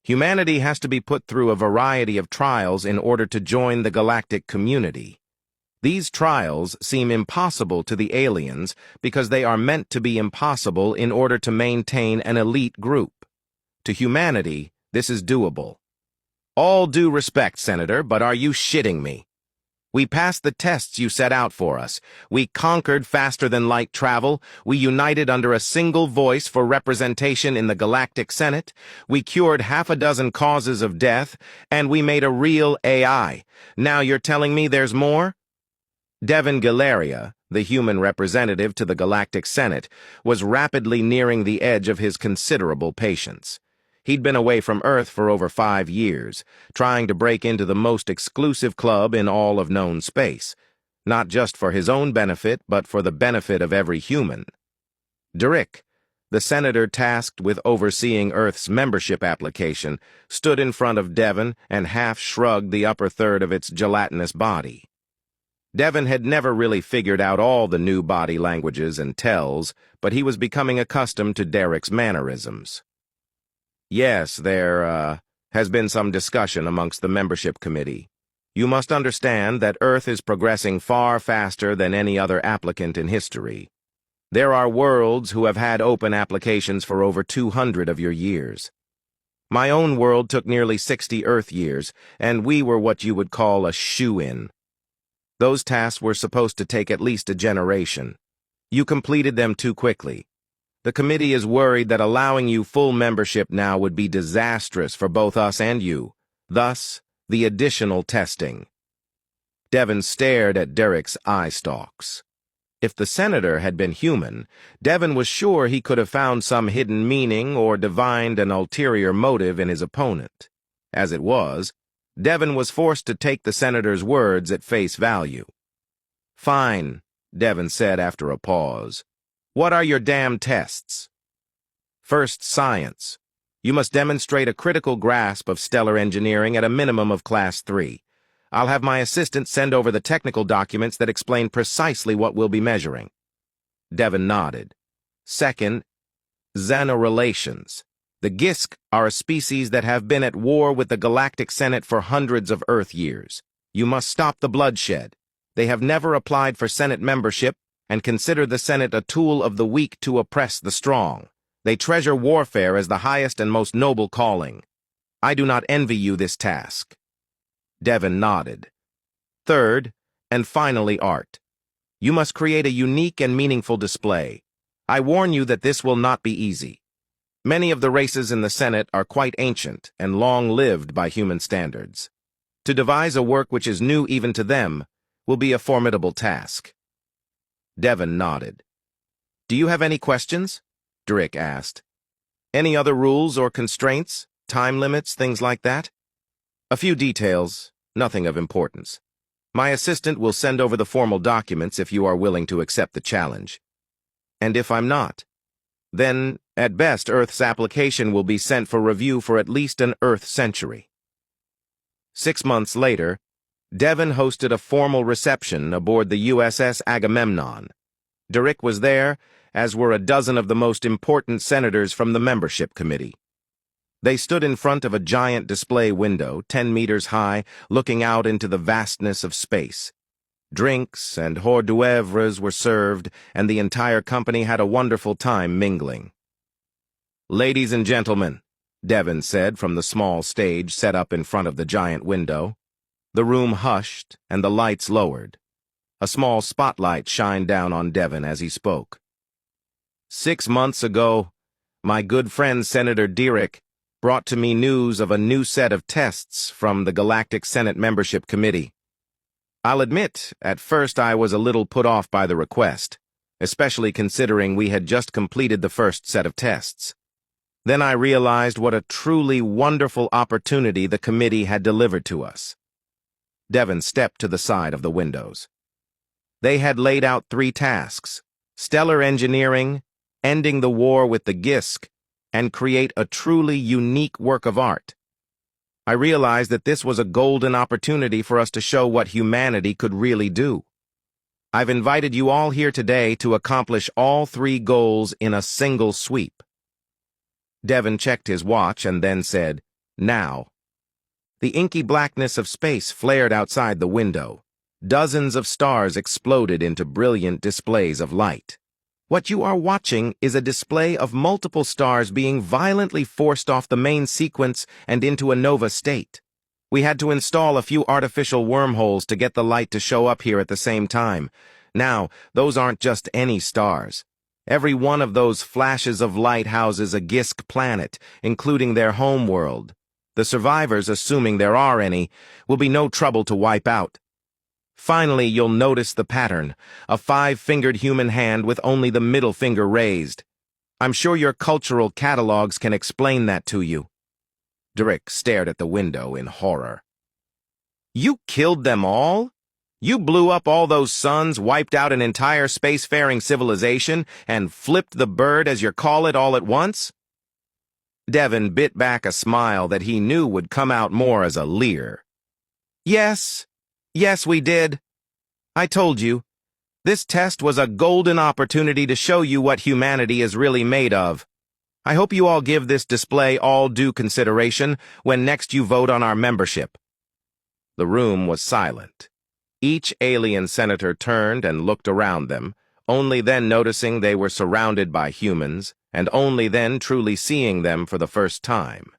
Humanity has to be put through a variety of trials in order to join the galactic community. These trials seem impossible to the aliens because they are meant to be impossible in order to maintain an elite group. To humanity, this is doable. All due respect, Senator, but are you shitting me? We passed the tests you set out for us. We conquered faster-than-light travel. We united under a single voice for representation in the Galactic Senate. We cured half a dozen causes of death, and we made a real AI. Now you're telling me there's more? Devin Galeria, the human representative to the Galactic Senate, was rapidly nearing the edge of his considerable patience. He'd been away from Earth for over 5 years, trying to break into the most exclusive club in all of known space, not just for his own benefit, but for the benefit of every human. Derrick, the senator tasked with overseeing Earth's membership application, stood in front of Devin and half-shrugged the upper third of its gelatinous body. Devin had never really figured out all the new body languages and tells, but he was becoming accustomed to Derrick's mannerisms. Yes, there has been some discussion amongst the membership committee. You must understand that Earth is progressing far faster than any other applicant in history. There are worlds who have had open applications for over 200 of your years. My own world took nearly 60 Earth years, and we were what you would call a shoo-in. Those tasks were supposed to take at least a generation. You completed them too quickly. The committee is worried that allowing you full membership now would be disastrous for both us and you. Thus, the additional testing. Devin stared at Derrick's eye stalks. If the senator had been human, Devin was sure he could have found some hidden meaning or divined an ulterior motive in his opponent. As it was, Devin was forced to take the senator's words at face value. "Fine," Devin said after a pause. "What are your damn tests?" "First, science. You must demonstrate a critical grasp of stellar engineering at a minimum of Class 3. I'll have my assistant send over the technical documents that explain precisely what we'll be measuring." Devin nodded. "Second, xenorelations. The Gisk are a species that have been at war with the Galactic Senate for hundreds of Earth years. You must stop the bloodshed. They have never applied for Senate membership and consider the Senate a tool of the weak to oppress the strong. They treasure warfare as the highest and most noble calling. I do not envy you this task." Devin nodded. "Third, and finally art. You must create a unique and meaningful display. I warn you that this will not be easy. Many of the races in the Senate are quite ancient and long-lived by human standards. To devise a work which is new even to them will be a formidable task." Devin nodded. "Do you have any questions?" Derrick asked. "Any other rules or constraints, time limits, things like that?" "A few details, nothing of importance. My assistant will send over the formal documents if you are willing to accept the challenge. And if I'm not, then, at best, Earth's application will be sent for review for at least an Earth century." 6 months later, Devin hosted a formal reception aboard the USS Agamemnon. Derrick was there, as were a dozen of the most important senators from the membership committee. They stood in front of a giant display window, 10 meters high, looking out into the vastness of space. Drinks and hors d'oeuvres were served, and the entire company had a wonderful time mingling. "Ladies and gentlemen," Devin said from the small stage set up in front of the giant window. The room hushed, and the lights lowered. A small spotlight shined down on Devin as he spoke. 6 months ago, my good friend Senator Derrick brought to me news of a new set of tests from the Galactic Senate Membership Committee. I'll admit, at first I was a little put off by the request, especially considering we had just completed the first set of tests. Then I realized what a truly wonderful opportunity the committee had delivered to us. Devin stepped to the side of the windows. They had laid out 3 tasks: stellar engineering, ending the war with the Gisk, and create a truly unique work of art. I realized that this was a golden opportunity for us to show what humanity could really do. I've invited you all here today to accomplish all 3 goals in a single sweep. Devin checked his watch and then said, Now. The inky blackness of space flared outside the window. Dozens of stars exploded into brilliant displays of light. What you are watching is a display of multiple stars being violently forced off the main sequence and into a nova state. We had to install a few artificial wormholes to get the light to show up here at the same time. Now, those aren't just any stars. Every one of those flashes of light houses a Gisk planet, including their home world. The survivors, assuming there are any, will be no trouble to wipe out. Finally, you'll notice the pattern, a 5-fingered human hand with only the middle finger raised. I'm sure your cultural catalogs can explain that to you. Drick stared at the window in horror. You killed them all? You blew up all those suns, wiped out an entire spacefaring civilization, and flipped the bird, as you call it, all at once? Devon bit back a smile that he knew would come out more as a leer. Yes, we did. I told you. This test was a golden opportunity to show you what humanity is really made of. I hope you all give this display all due consideration when next you vote on our membership. The room was silent. Each alien senator turned and looked around them, only then noticing they were surrounded by humans, and only then truly seeing them for the first time.